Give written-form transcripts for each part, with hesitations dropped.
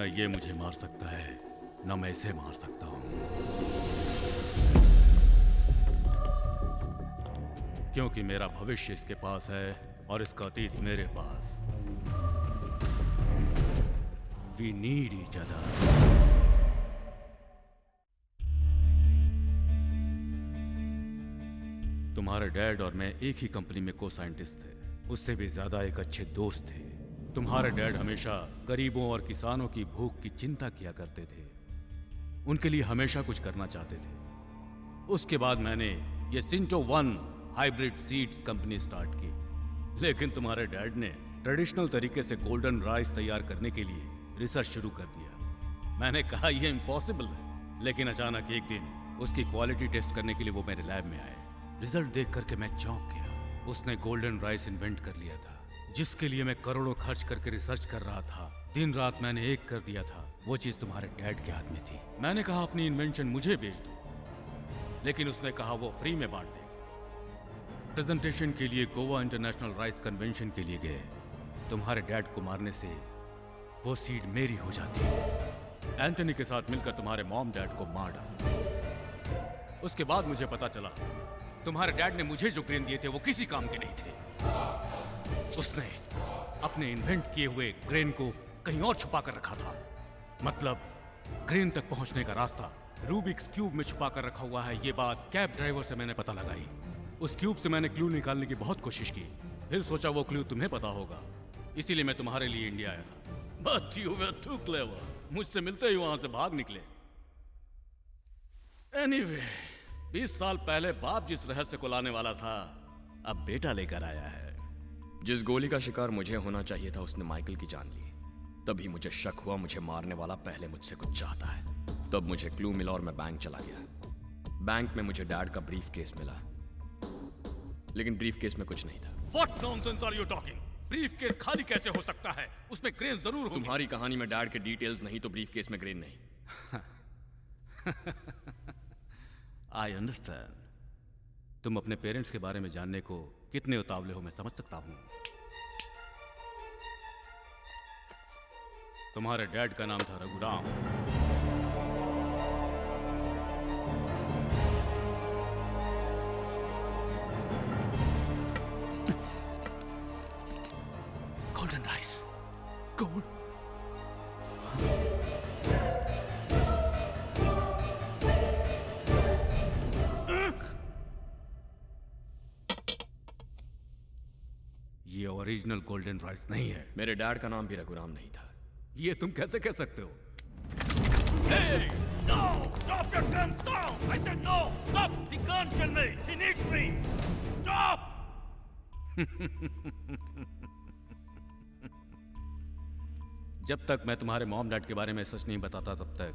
न ये मुझे मार सकता है, न मैं इसे मार सकता हूं, क्योंकि मेरा भविष्य इसके पास है और इसका अतीत मेरे पास। We need each other. तुम्हारे डैड और मैं एक ही कंपनी में को-साइंटिस्ट थे, उससे भी ज्यादा एक अच्छे दोस्त थे। तुम्हारे डैड हमेशा गरीबों और किसानों की भूख की चिंता किया करते थे, उनके लिए हमेशा कुछ करना चाहते थे। उसके बाद मैंने ये सिंटो 1 हाइब्रिड सीड्स कंपनी स्टार्ट की, लेकिन तुम्हारे डैड ने ट्रेडिशनल तरीके से गोल्डन राइस तैयार करने के लिए रिसर्च शुरू कर दिया। मैंने कहा यह इम्पॉसिबल है, लेकिन अचानक एक दिन उसकी क्वालिटी टेस्ट करने के लिए वो मेरे लैब में आए। रिजल्ट देख करके मैं चौंक गया। उसने गोल्डन राइस इन्वेंट कर लिया था, जिसके लिए मैं करोड़ों खर्च करके रिसर्च कर रहा था। दिन रात मैंने एक कर दिया था। वो चीज तुम्हारे डैड के हाथ में थी। मैंने कहा अपनी इन्वेंशन मुझे बेच दो, लेकिन उसने कहा वो फ्री में बांट दे। प्रेजेंटेशन के लिए गोवा इंटरनेशनल राइस कन्वेंशन के लिए गए। तुम्हारे डैड को मारने से वो सीड मेरी हो जाती। एंथनी के साथ मिलकर तुम्हारे मॉम डैड को मार डाला। उसके बाद मुझे पता चला तुम्हारे डैड ने मुझे जो ग्रेन दिए थे वो किसी काम के नहीं थे। उसने अपने इन्वेंट किए हुए ग्रेन को कहीं और छुपा कर रखा था। मतलब ग्रेन तक पहुंचने का रास्ता रूबिक्स क्यूब में छुपा कर रखा हुआ है। ये बात कैब ड्राइवर से मैंने पता लगाई। उस क्यूब से मैंने क्लू निकालने की बहुत कोशिश की, फिर सोचा वो क्लू तुम्हें पता होगा, इसीलिए मैं तुम्हारे लिए इंडिया आया था। But you were too clever. मुझसे मिलते ही वहां से भाग निकले। Anyway, 20 साल पहले बाप जिस रहस्य को लाने वाला था, अब बेटा लेकर आया है। जिस गोली का शिकार मुझे होना चाहिए था उसने माइकल की जान ली। तभी मुझे शक हुआ मुझे मारने वाला पहले मुझसे कुछ चाहता है। तब मुझे क्लू मिला और मैं बैंक चला गया। बैंक में मुझे डैड का ब्रीफ केस मिला, लेकिन ब्रीफ केस में कुछ नहीं था। What nonsense are you talking? Brief case खाली कैसे हो सकता है? उसमें ग्रेन जरूर होंगे। तुम्हारी कहानी में डैड के डिटेल्स नहीं तो ब्रीफ केस में ग्रेन नहीं। I understand. तुम अपने पेरेंट्स के बारे में जानने को कितने उतावले हो मैं समझ सकता हूं। तुम्हारे डैड का नाम था रघुराम। Golden rice, gold. ये ओरिजिनल गोल्डन राइस नहीं है। मेरे डैड का नाम भी रघुराम नहीं था। ये तुम कैसे कह सकते हो? Hey! No! Stop your gun! Stop! I said no! Stop! He can't kill me! He needs me! Stop! जब तक मैं तुम्हारे मॉम डैड के बारे में सच नहीं बताता तब तक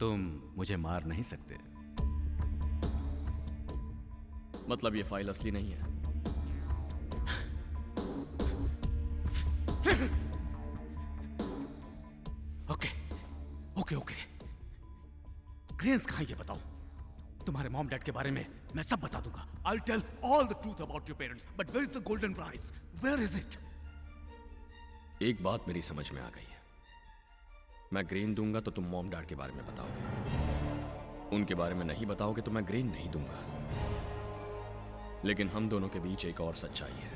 तुम मुझे मार नहीं सकते। मतलब ये फाइल असली नहीं है? ओके। ग्रेन्स कहाँ ये बताओ। तुम्हारे मॉम डैड के बारे में मैं सब बता दूंगा। I'll tell all the truth about your parents. But where is the golden rice? Where is it? एक बात मेरी समझ में आ गई है। मैं ग्रेन दूंगा तो तुम मॉम डैड के बारे में बताओगे, उनके बारे में नहीं बताओगे तो मैं ग्रेन नहीं दूंगा। लेकिन हम दोनों के बीच एक और सच्चाई है।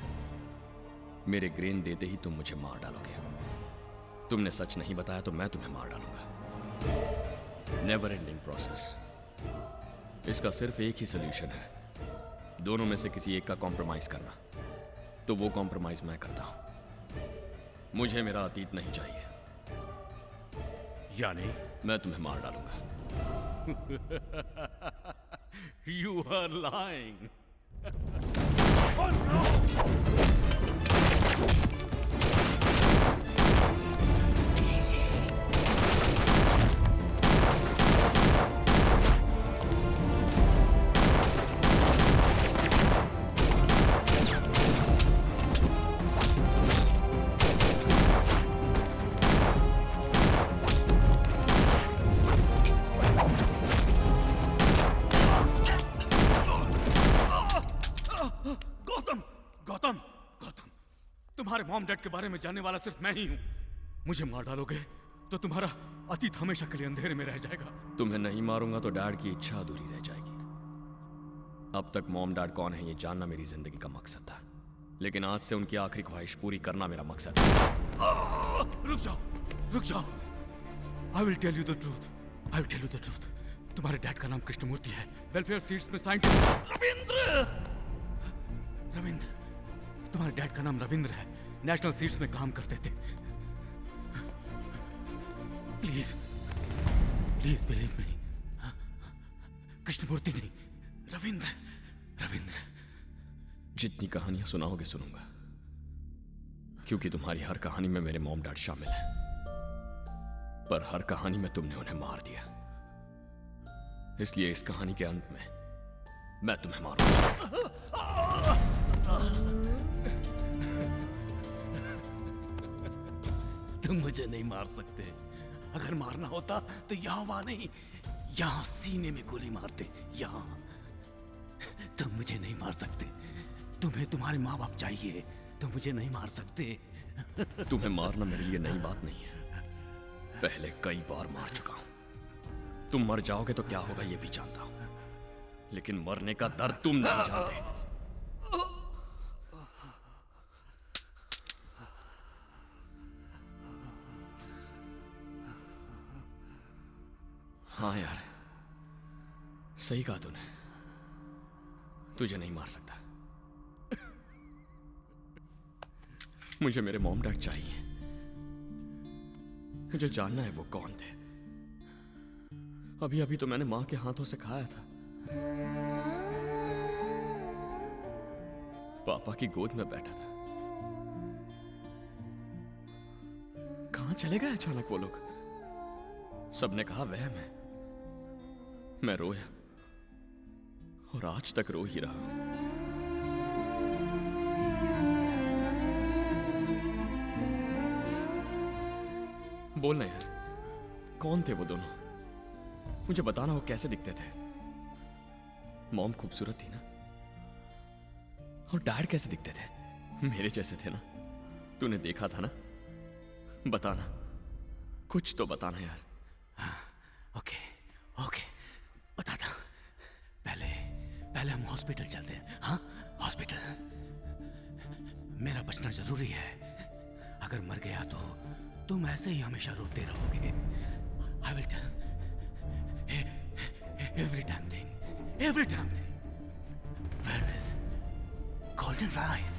मेरे ग्रेन देते ही तुम मुझे मार डालोगे। तुमने सच नहीं बताया तो मैं तुम्हें मार डालूंगा। Never ending process. इसका सिर्फ एक ही सोल्यूशन है, दोनों में से किसी एक का कॉम्प्रोमाइज करना। तो वो कॉम्प्रोमाइज मैं करता हूं। मुझे मेरा अतीत नहीं चाहिए, यानी मैं तुम्हें मार डालूंगा। You are lying. गौतम, तुम्हारे मॉम डैड के बारे में जानने वाला सिर्फ मैं ही हूं। मुझे मार डालोगे तो तुम्हारा अतीत हमेशा के लिए अंधेरे में रह जाएगा। तुम्हें नहीं मारूंगा तो डैड की इच्छा अधूरी रह जाएगी। अब तक मॉम डैड कौन है ये जानना मेरी जिंदगी का मकसद था, लेकिन आज से उनकी आखिरी ख्वाहिश पूरी करना मेरा मकसद है। रुक जाओ, रुक जाओ। I will tell you the truth, I will tell you the truth. तुम्हारे डैड का नाम कृष्णमूर्ति है, वेलफेयर सीड्स में साइंटिस्ट। रविंद्र, रविंद्र, तुम्हारे डैड का नाम रविंद्र है, नेशनल सीड्स में काम करते थे। Please please believe me, Krishnamurthy नहीं, रविंद्र, रविंद्र। जितनी कहानियां सुनाओगे सुनूंगा, क्योंकि तुम्हारी हर कहानी में मेरे मॉम डैड शामिल हैं। पर हर कहानी में तुमने उन्हें मार दिया, इसलिए इस कहानी के अंत में मैं तुम्हें मारूंगा। तुम मुझे नहीं मार सकते। अगर मारना होता तो यहाँ वहां नहीं, यहाँ सीने में गोली मारते। यहाँ तुम मुझे नहीं मार सकते। तुम्हें तुम्हारे माँ बाप चाहिए, तुम मुझे नहीं मार सकते। तुम्हें मारना मेरे लिए नई बात नहीं है, पहले कई बार मार चुका हूं। तुम मर जाओगे तो क्या होगा ये भी जानता हूं, लेकिन मरने का दर्द तुम नहीं जानते। हाँ यार, सही कहा तूने, तुझे नहीं मार सकता। मुझे मेरे मॉम डैड चाहिए, मुझे जानना है वो कौन थे। अभी अभी तो मैंने मां के हाथों से खाया था, पापा की गोद में बैठा था। कहां चले गए अचानक वो लोग? सबने कहा वहम है। मैं रोया और आज तक रो ही रहा हूं। बोलना यार, कौन थे वो दोनों? मुझे बताना वो कैसे दिखते थे। मॉम खूबसूरत थी ना, और डैड कैसे दिखते थे? मेरे जैसे थे ना? तूने देखा था ना? बताना, कुछ तो बताना यार। ओके ओके, बताता हूं। पहले हम हॉस्पिटल चलते हैं। हाँ, हॉस्पिटल। मेरा बचना जरूरी है। अगर मर गया तो तुम ऐसे ही हमेशा रोते रहोगे। I will tell every damn thing. Where is golden rice?